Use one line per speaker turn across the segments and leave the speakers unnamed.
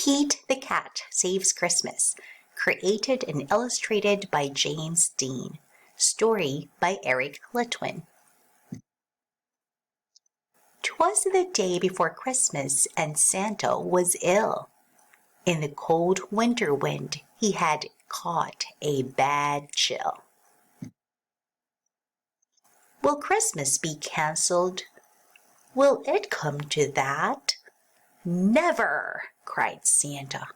Pete the Cat Saves Christmas, created and illustrated by James Dean. Story by Eric Litwin. 'Twas the day before Christmas, and Santa was ill. In the cold winter wind he had caught a bad chill. Will Christmas be cancelled? Will it come to that? Never, cried Santa.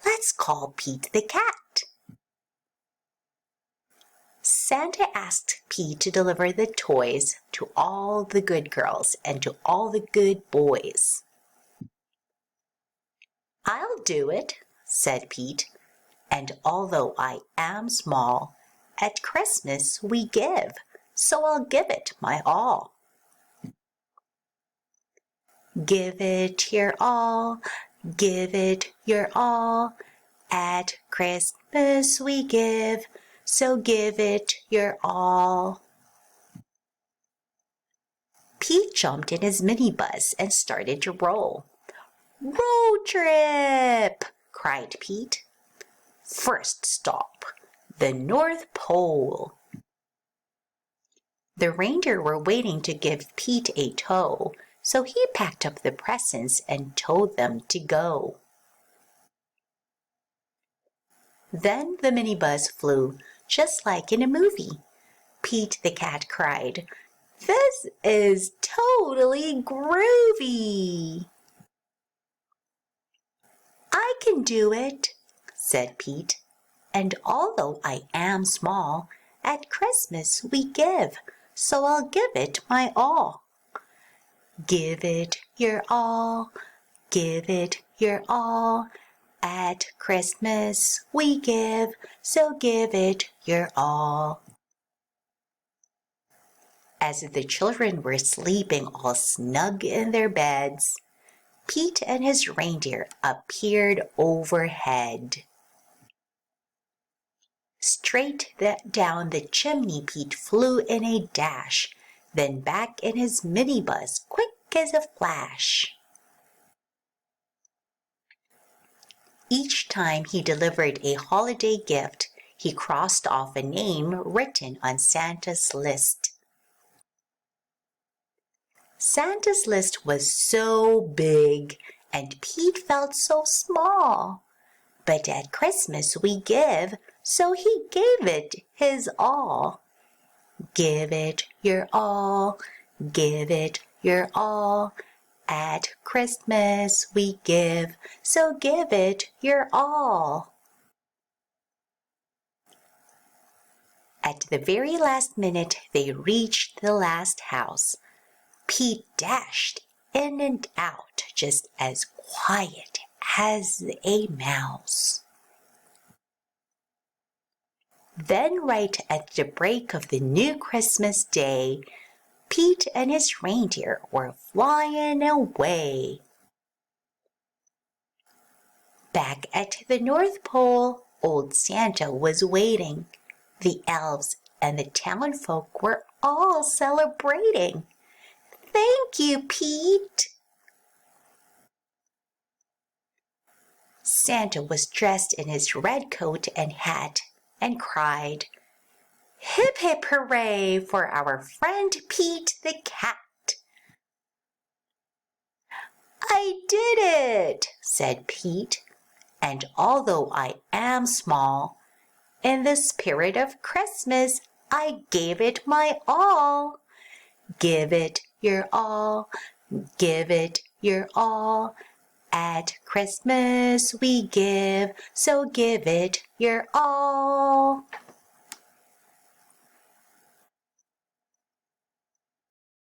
Let's call Pete the Cat. Santa asked Pete to deliver the toys to all the good girls and to all the good boys. I'll do it, said Pete, and although I am small, at Christmas we give, so I'll give it my all. Give it your all, give it your all, at Christmas we give, so give it your all. Pete jumped in his minibus and started to roll. Road trip! Cried Pete. First stop, the North Pole. The reindeer were waiting to give Pete a tow, so he packed up the presents and told them to go. Then the minibus flew, just like in a movie. Pete the Cat cried, "This is totally groovy!" I can do it, said Pete, and although I am small, at Christmas we give, so I'll give it my all. Give it your all, give it your all, at Christmas we give, so give it your all. As the children were sleeping all snug in their beds, Pete and his reindeer appeared overhead. Straight down the chimney Pete flew in a dash, then back in his minibus quick as a flash. Each time he delivered a holiday gift, he crossed off a name written on Santa's list. Santa's list was so big, and Pete felt so small. But at Christmas we give, so he gave it his all. Give it your all, give it your all. At Christmas we give, so give it your all. At the very last minute they reached the last house. Pete dashed in and out just as quiet as a mouse. Then right at the break of the new Christmas day, Pete and his reindeer were flying away. Back at the North Pole, old Santa was waiting. The elves and the townfolk were all celebrating. Thank you, Pete. Santa was dressed in his red coat and hat and cried, "Hip, hip, hooray for our friend Pete the Cat." I did it, said Pete, and although I am small, in the spirit of Christmas I gave it my all. Give it your all, give it your all. At Christmas we give, so give it your all.